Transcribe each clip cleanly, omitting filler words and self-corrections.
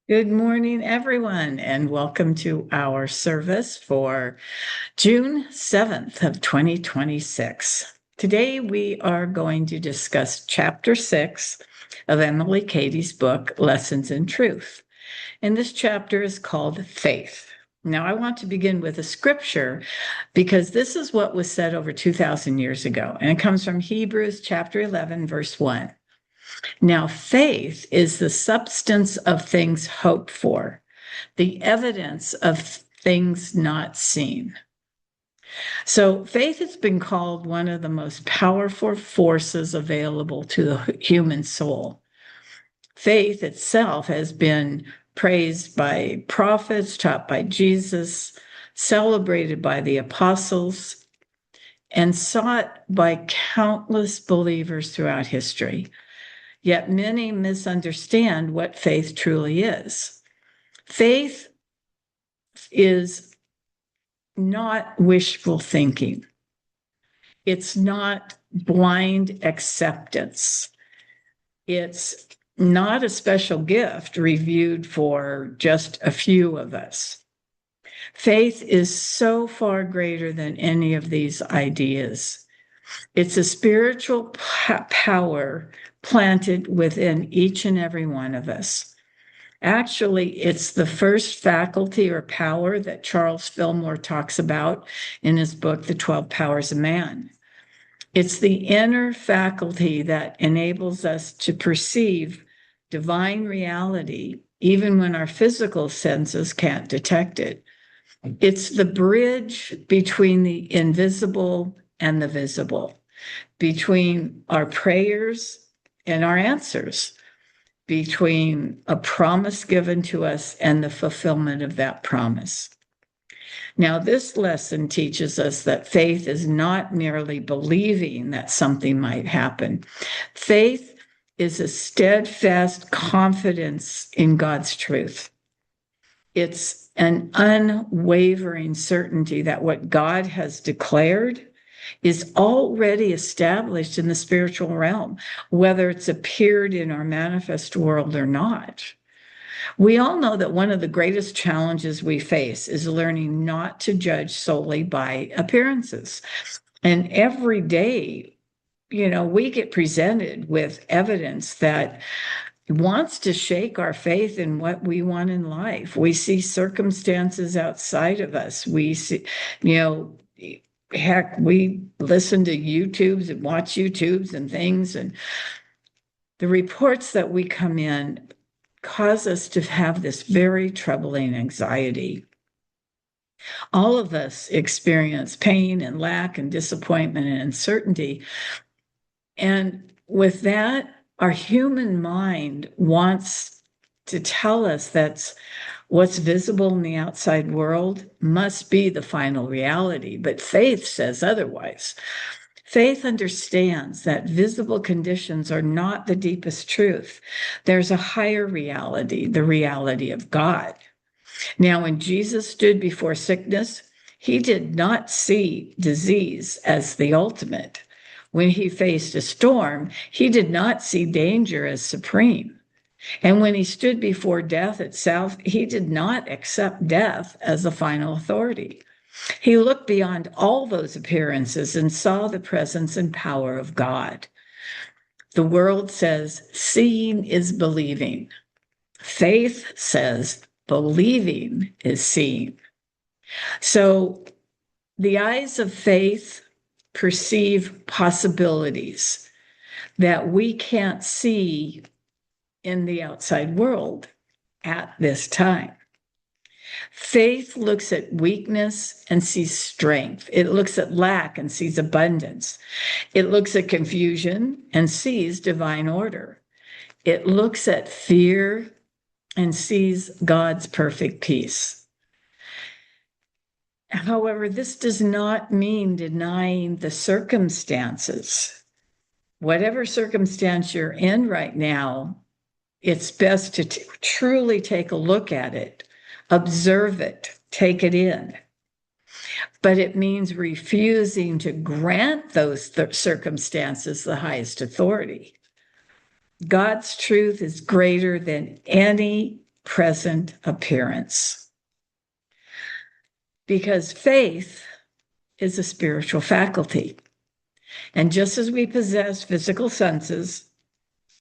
Good morning, everyone, and welcome to our service for June 7th of 2026. Today we are going to discuss Chapter 6 of Emily Cady's book, Lessons in Truth. And this chapter is called Faith. Now, I want to begin with a scripture because this is what was said over 2,000 years ago, and it comes from Hebrews chapter 11, verse 1. Now, faith is the substance of things hoped for, the evidence of things not seen. So, faith has been called one of the most powerful forces available to the human soul. Faith itself has been praised by prophets, taught by Jesus, celebrated by the apostles, and sought by countless believers throughout history. Yet many misunderstand what faith truly is. Faith is not wishful thinking. It's not blind acceptance. It's not a special gift reviewed for just a few of us. Faith is so far greater than any of these ideas. It's a spiritual power planted within each and every one of us. Actually, it's the first faculty or power that Charles Fillmore talks about in his book, The 12 Powers of Man. It's the inner faculty that enables us to perceive divine reality, even when our physical senses can't detect it. It's the bridge between the invisible and the visible, between our prayers and our answers, between a promise given to us and the fulfillment of that promise. Now, this lesson teaches us that faith is not merely believing that something might happen. Faith is a steadfast confidence in God's truth. It's an unwavering certainty that what God has declared is already established in the spiritual realm, whether it's appeared in our manifest world or not. We all know that one of the greatest challenges we face is learning not to judge solely by appearances. And every day, we get presented with evidence that wants to shake our faith in what we want in life. We see circumstances outside of us. We see, heck, we listen to YouTubes and watch YouTubes and things, and the reports that we come in cause us to have this very troubling anxiety. All of us experience pain and lack and disappointment and uncertainty. And with that, our human mind wants to tell us that what's visible in the outside world must be the final reality, but faith says otherwise. Faith understands that visible conditions are not the deepest truth. There's a higher reality, the reality of God. Now, when Jesus stood before sickness, he did not see disease as the ultimate. When he faced a storm, he did not see danger as supreme. And when he stood before death itself, he did not accept death as the final authority. He looked beyond all those appearances and saw the presence and power of God. The world says seeing is believing. Faith says believing is seeing. So the eyes of faith perceive possibilities that we can't see in the outside world at this time. Faith looks at weakness and sees strength. It looks at lack and sees abundance. It looks at confusion and sees divine order. It looks at fear and sees God's perfect peace. However, this does not mean denying the circumstances. Whatever circumstance you're in right now, it's best to truly take a look at it, observe it, take it in. But it means refusing to grant those circumstances the highest authority. God's truth is greater than any present appearance. Because faith is a spiritual faculty. And just as we possess physical senses,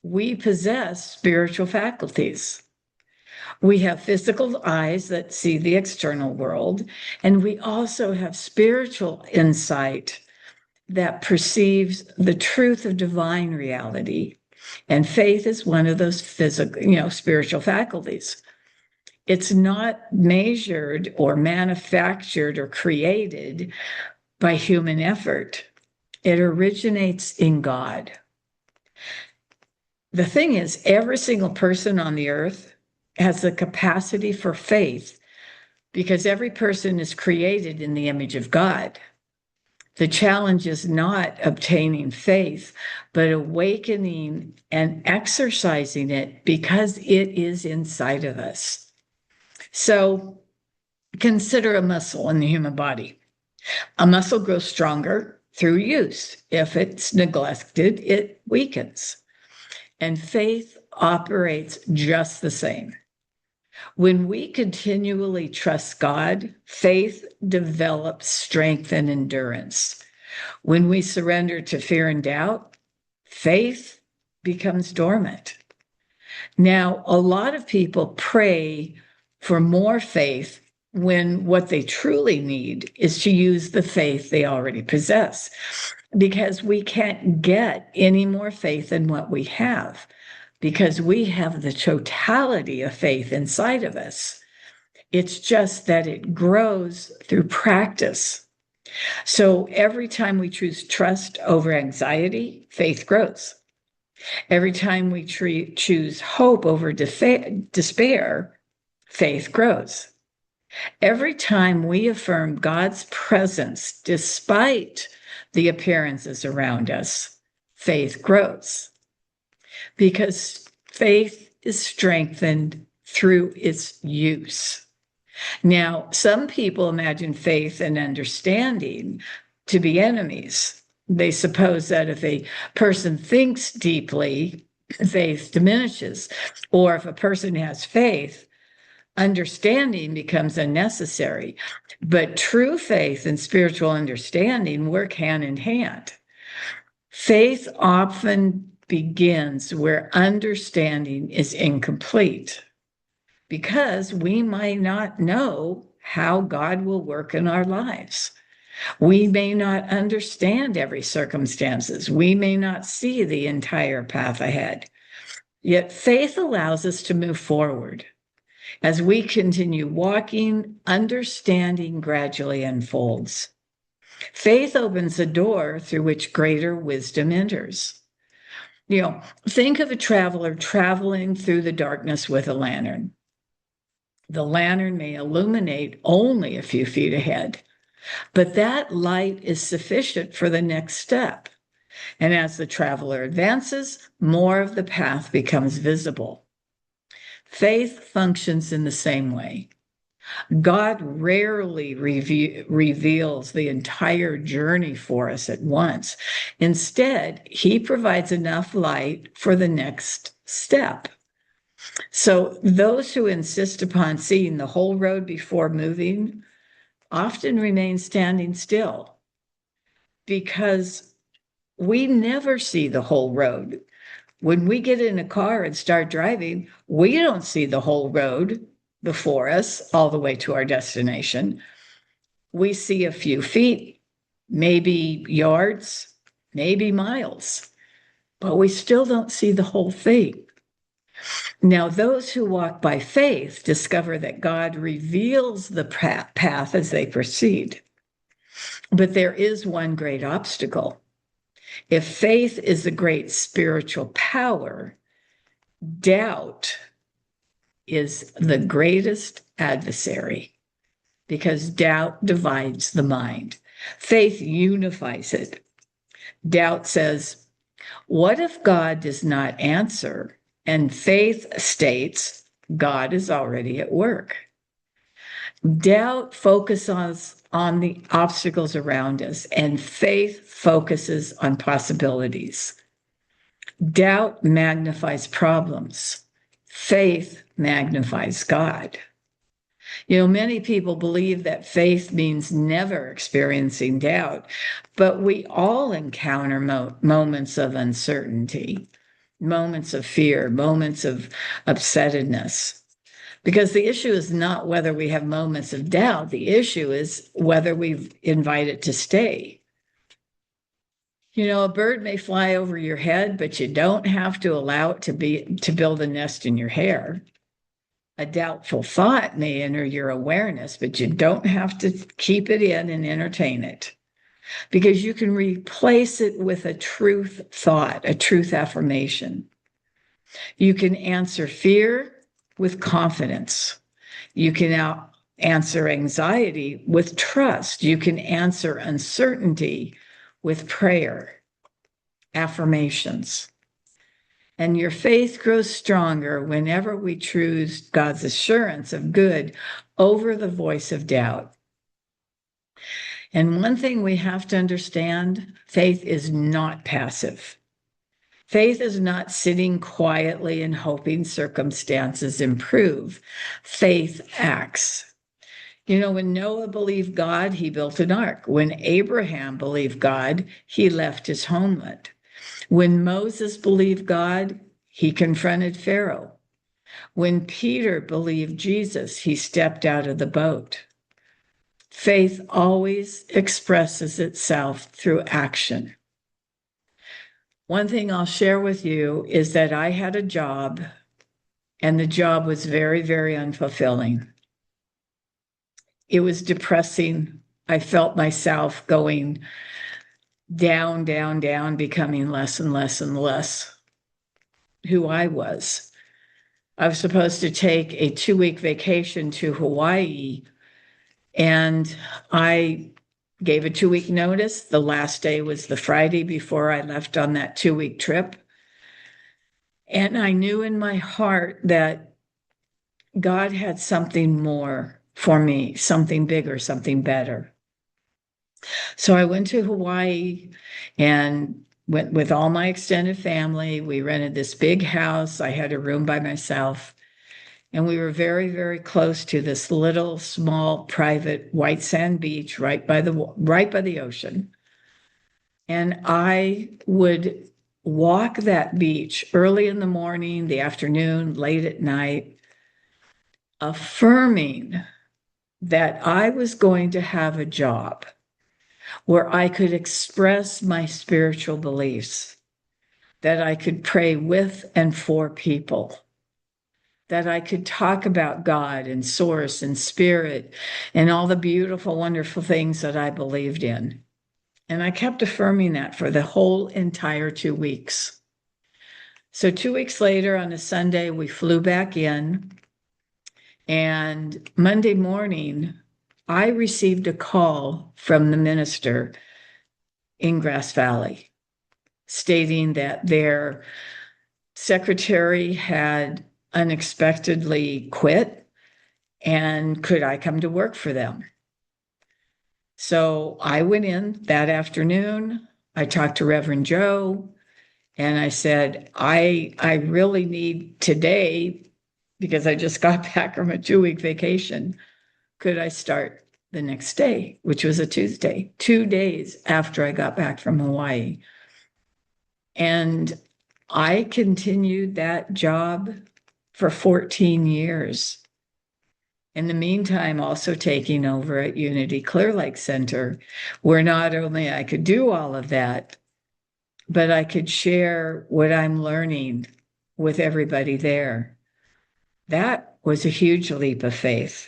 we possess spiritual faculties. We have physical eyes that see the external world, and we also have spiritual insight that perceives the truth of divine reality. And faith is one of those physical, spiritual faculties. It's not measured or manufactured or created by human effort. It originates in God. The thing is, every single person on the earth has the capacity for faith because every person is created in the image of God. The challenge is not obtaining faith, but awakening and exercising it because it is inside of us. So consider a muscle in the human body. A muscle grows stronger through use. If it's neglected, it weakens. And faith operates just the same. When we continually trust God, faith develops strength and endurance. When we surrender to fear and doubt, faith becomes dormant. Now, a lot of people pray for more faith when what they truly need is to use the faith they already possess, because we can't get any more faith than what we have, because we have the totality of faith inside of us. It's just that it grows through practice. So every time we choose trust over anxiety, faith grows. Every time we choose hope over despair, faith grows. Every time we affirm God's presence despite the appearances around us, faith grows. Because faith is strengthened through its use. Now, some people imagine faith and understanding to be enemies. They suppose that if a person thinks deeply, faith diminishes. Or if a person has faith, understanding becomes unnecessary. But true faith and spiritual understanding work hand in hand. Faith often begins where understanding is incomplete, because we might not know how God will work in our lives. We may not understand every circumstances. We may not see the entire path ahead. Yet faith allows us to move forward. As we continue walking, understanding gradually unfolds. Faith opens a door through which greater wisdom enters. Think of a traveler traveling through the darkness with a lantern. The lantern may illuminate only a few feet ahead, but that light is sufficient for the next step. And as the traveler advances, more of the path becomes visible. Faith functions in the same way. God rarely reveals the entire journey for us at once. Instead, he provides enough light for the next step. So those who insist upon seeing the whole road before moving often remain standing still, because we never see the whole road. When we get in a car and start driving, we don't see the whole road before us all the way to our destination. We see a few feet, maybe yards, maybe miles, but we still don't see the whole thing. Now, those who walk by faith discover that God reveals the path as they proceed. But there is one great obstacle. If faith is the great spiritual power, doubt is the greatest adversary, because doubt divides the mind. Faith unifies it. Doubt says, what if God does not answer? And faith states, God is already at work. Doubt focuses on the obstacles around us, and faith focuses on possibilities. Doubt magnifies problems. faith magnifies God. Many people believe that faith means never experiencing doubt, but we all encounter moments of uncertainty, moments of fear, moments of upsettedness. Because the issue is not whether we have moments of doubt. The issue is whether we invite it to stay. A bird may fly over your head, but you don't have to allow it to build a nest in your hair. A doubtful thought may enter your awareness, but you don't have to keep it in and entertain it, because you can replace it with a truth thought, a truth affirmation. You can answer fear with confidence. You can answer anxiety with trust. You can answer uncertainty with prayer, affirmations. And your faith grows stronger whenever we choose God's assurance of good over the voice of doubt. And one thing we have to understand, faith is not passive. Faith is not sitting quietly and hoping circumstances improve. Faith acts. When Noah believed God, he built an ark. When Abraham believed God, he left his homeland. When Moses believed God, he confronted Pharaoh. When Peter believed Jesus, he stepped out of the boat. Faith always expresses itself through action. One thing I'll share with you is that I had a job, and the job was very, very unfulfilling. It was depressing. I felt myself going down, down, down, becoming less and less and less who I was. I was supposed to take a 2-week vacation to Hawaii, and I gave a 2-week notice. The last day was the Friday before I left on that 2-week trip. And I knew in my heart that God had something more for me, something bigger, something better. So I went to Hawaii and went with all my extended family. We rented this big house. I had a room by myself. And we were very, very close to this little, small, private white sand beach right by the ocean. And I would walk that beach early in the morning, the afternoon, late at night, affirming that I was going to have a job where I could express my spiritual beliefs, that I could pray with and for people, that I could talk about God and source and spirit and all the beautiful, wonderful things that I believed in. And I kept affirming that for the whole entire 2 weeks. So 2 weeks later, on a Sunday, we flew back in. And Monday morning, I received a call from the minister in Grass Valley stating that their secretary had unexpectedly quit, and could I come to work for them? So I went in that afternoon. I talked to Reverend Joe, and I said, I really need today, because I just got back from a 2-week vacation. Could I start the next day, which was a Tuesday, 2 days after I got back from Hawaii? And I continued that job for 14 years. In the meantime, also taking over at Unity Clear Lake Center, where not only I could do all of that, but I could share what I'm learning with everybody there. That was a huge leap of faith,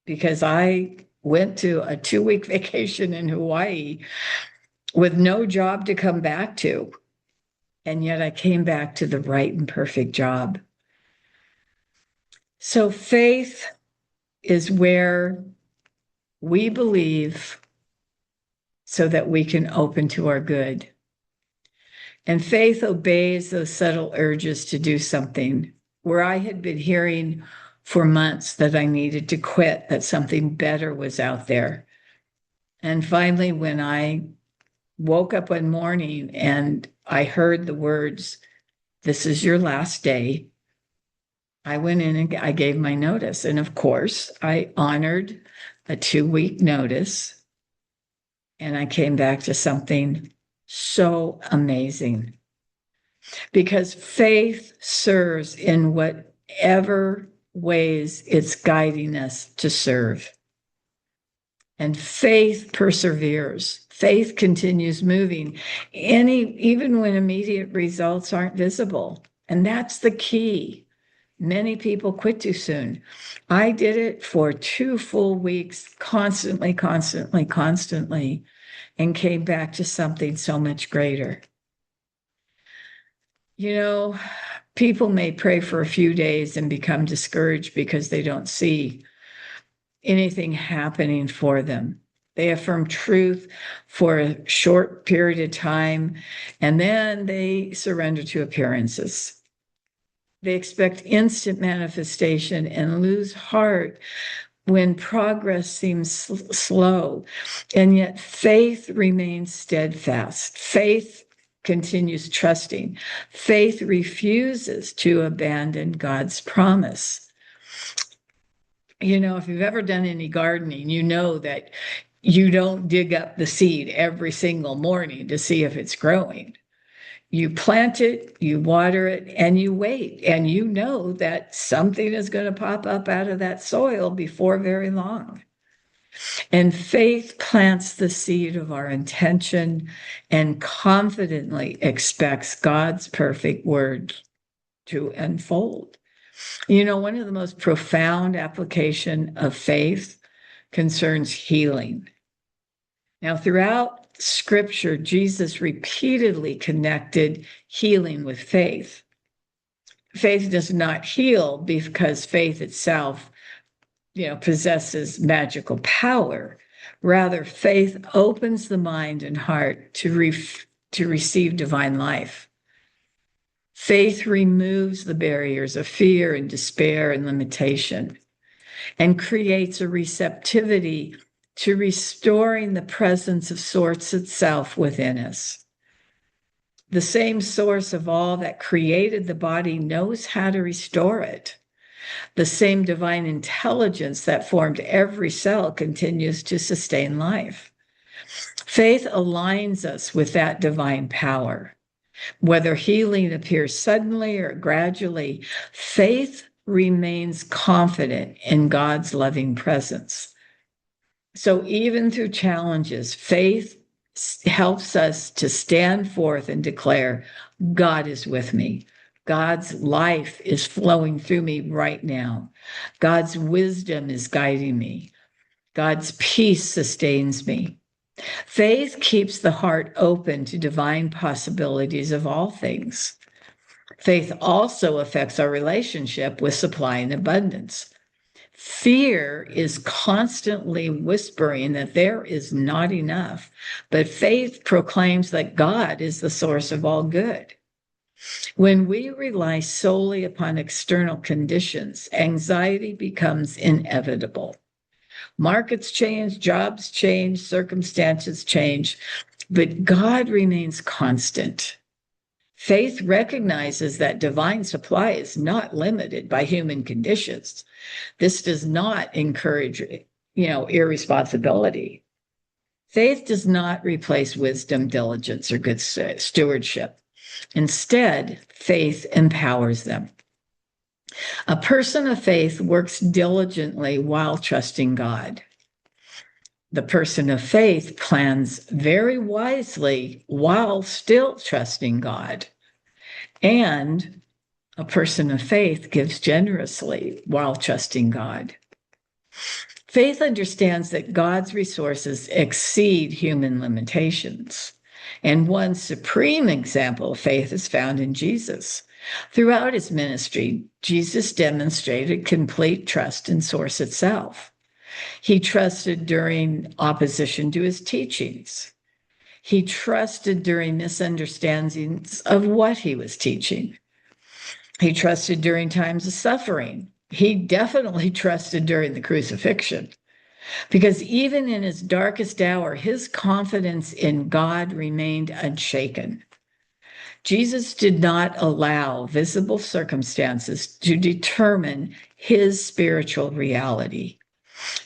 because I went to a 2-week vacation in Hawaii with no job to come back to. And yet I came back to the right and perfect job. So faith is where we believe so that we can open to our good. And faith obeys those subtle urges to do something. Where I had been hearing for months that I needed to quit, that something better was out there. And finally, when I woke up one morning and I heard the words, "This is your last day," I went in and I gave my notice. And of course, I honored a 2-week notice. And I came back to something so amazing because faith serves in whatever ways it's guiding us to serve. And faith perseveres. Faith continues moving, even when immediate results aren't visible. And that's the key. Many people quit too soon. I did it for 2 full weeks, constantly, and came back to something so much greater. You know, people may pray for a few days and become discouraged because they don't see anything happening for them. They affirm truth for a short period of time, and then they surrender to appearances. They expect instant manifestation and lose heart when progress seems slow. And yet faith remains steadfast. Faith continues trusting. Faith refuses to abandon God's promise. You know, if you've ever done any gardening, you know that you don't dig up the seed every single morning to see if it's growing. You plant it, you water it, and you wait. And you know that something is going to pop up out of that soil before very long. And faith plants the seed of our intention and confidently expects God's perfect word to unfold. You know, one of the most profound application of faith concerns healing. Now, throughout Scripture, Jesus repeatedly connected healing with faith. Faith does not heal because faith itself, possesses magical power. Rather, faith opens the mind and heart to receive divine life. Faith removes the barriers of fear and despair and limitation and creates a receptivity to restoring the presence of source itself within us. The same source of all that created the body knows how to restore it. The same divine intelligence that formed every cell continues to sustain life. Faith aligns us with that divine power. Whether healing appears suddenly or gradually, faith remains confident in God's loving presence. So even through challenges, faith helps us to stand forth and declare, God is with me. God's life is flowing through me right now. God's wisdom is guiding me. God's peace sustains me. Faith keeps the heart open to divine possibilities of all things. Faith also affects our relationship with supply and abundance. Fear is constantly whispering that there is not enough, but faith proclaims that God is the source of all good. When we rely solely upon external conditions, anxiety becomes inevitable. Markets change, jobs change, circumstances change, but God remains constant. Faith recognizes that divine supply is not limited by human conditions. This does not encourage, irresponsibility. Faith does not replace wisdom, diligence, or good stewardship. Instead, faith empowers them. A person of faith works diligently while trusting God. The person of faith plans very wisely while still trusting God. And a person of faith gives generously while trusting God. Faith understands that God's resources exceed human limitations. And one supreme example of faith is found in Jesus. Throughout his ministry, Jesus demonstrated complete trust in source itself. He trusted during opposition to his teachings. He trusted during misunderstandings of what he was teaching. He trusted during times of suffering. He definitely trusted during the crucifixion, because even in his darkest hour, his confidence in God remained unshaken. Jesus did not allow visible circumstances to determine his spiritual reality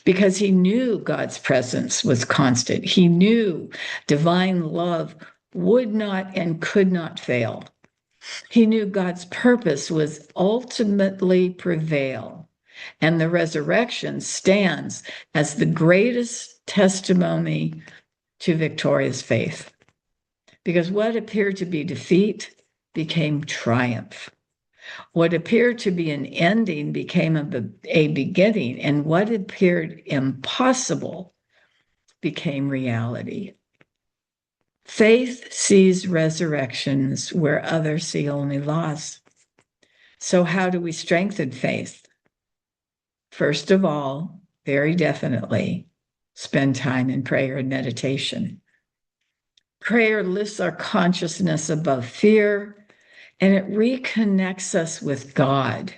because he knew God's presence was constant. He knew divine love would not and could not fail. He knew God's purpose was ultimately prevail, and the resurrection stands as the greatest testimony to victorious faith. Because what appeared to be defeat became triumph. What appeared to be an ending became a beginning, and what appeared impossible became reality. Faith sees resurrections where others see only loss. So, how do we strengthen faith? First of all, very definitely, spend time in prayer and meditation. Prayer lifts our consciousness above fear, and it reconnects us with God.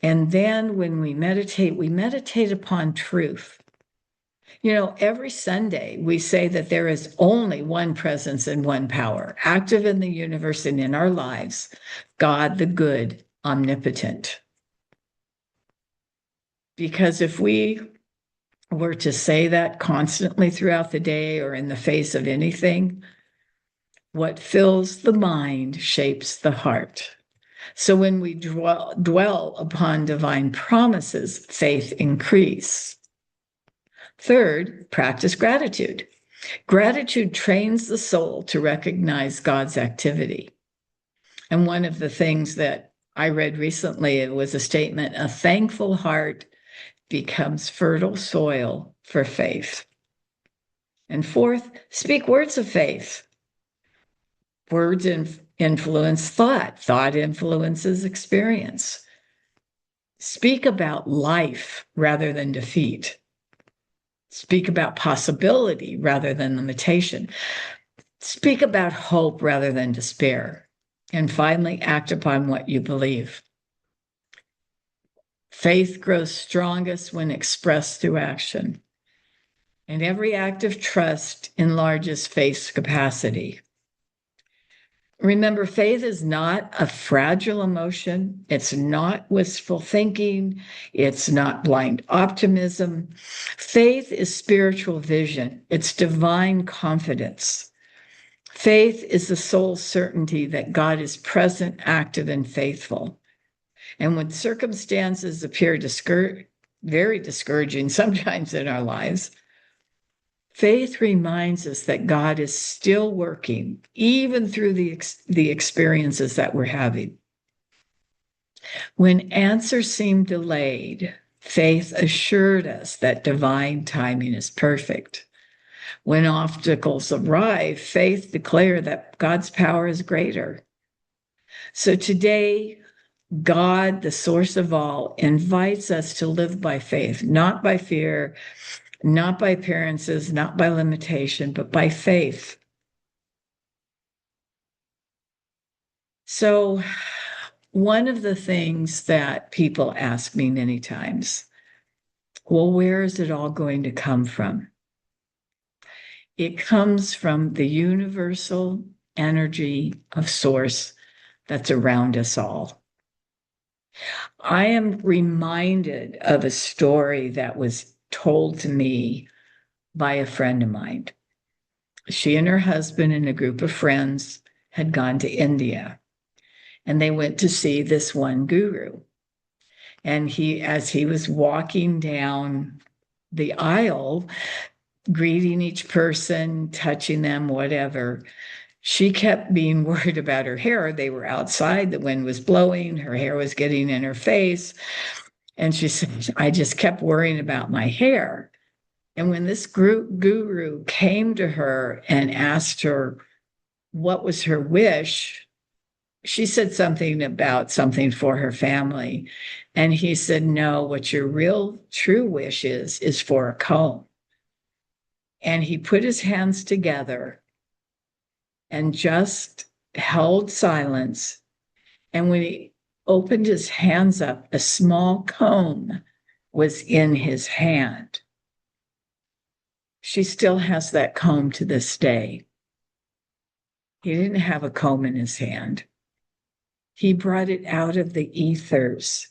And then when we meditate upon truth. You know, every Sunday we say that there is only one presence and one power, active in the universe and in our lives, God the good, omnipotent. Because if we were to say that constantly throughout the day or in the face of anything, what fills the mind shapes the heart. So when we dwell upon divine promises, faith increases. Third, practice gratitude. Gratitude trains the soul to recognize God's activity. And one of the things that I read recently, it was a statement, a thankful heart becomes fertile soil for faith. And fourth, speak words of faith. Words influence thought. Thought influences experience. Speak about life rather than defeat. Speak about possibility rather than limitation. Speak about hope rather than despair. And finally, act upon what you believe. Faith grows strongest when expressed through action. And every act of trust enlarges faith's capacity. Remember, faith is not a fragile emotion. It's not wistful thinking. It's not blind optimism. Faith is spiritual vision. It's divine confidence. Faith is the soul's certainty that God is present, active, and faithful. And when circumstances appear very discouraging sometimes in our lives, faith reminds us that God is still working, even through the experiences that we're having. When answers seem delayed, faith assured us that divine timing is perfect. When obstacles arrive, faith declares that God's power is greater. So today, God, the source of all, invites us to live by faith, not by fear, not by appearances, not by limitation, but by faith. So, one of the things that people ask me many times, well, where is it all going to come from? It comes from the universal energy of source that's around us all. I am reminded of a story that was told to me by a friend of mine. She and her husband and a group of friends had gone to India, and they went to see this one guru. And as he was walking down the aisle, greeting each person, touching them, whatever, she kept being worried about her hair. They were outside, the wind was blowing, her hair was getting in her face. And she said, I just kept worrying about my hair. And when this guru came to her and asked her what was her wish, she said something about something for her family. And he said, no, what your real true wish is for a comb. And he put his hands together and just held silence. And when he opened his hands up, a small comb was in his hand. She still has that comb to this day. He didn't have a comb in his hand. He brought it out of the ethers.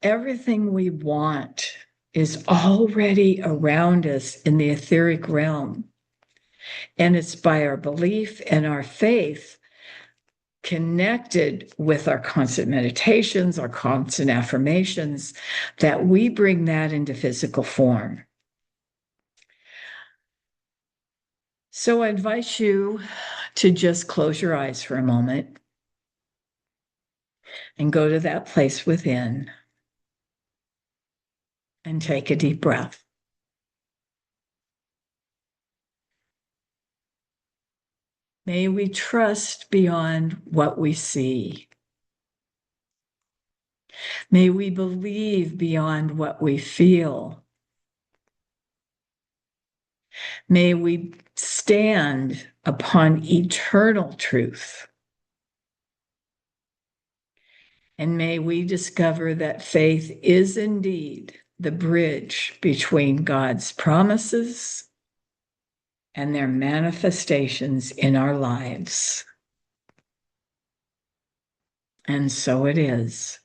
Everything we want is already around us in the etheric realm. And it's by our belief and our faith connected with our constant meditations, our constant affirmations, that we bring that into physical form. So I invite you to just close your eyes for a moment and go to that place within and take a deep breath. May we trust beyond what we see. May we believe beyond what we feel. May we stand upon eternal truth. And may we discover that faith is indeed the bridge between God's promises and their manifestations in our lives. And so it is.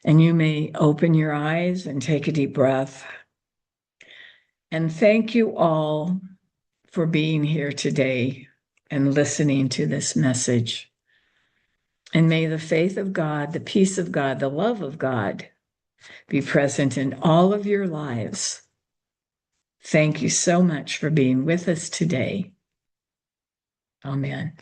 And you may open your eyes and take a deep breath. And thank you all for being here today and listening to this message. And may the faith of God, the peace of God, the love of God be present in all of your lives. Thank you so much for being with us today. Amen.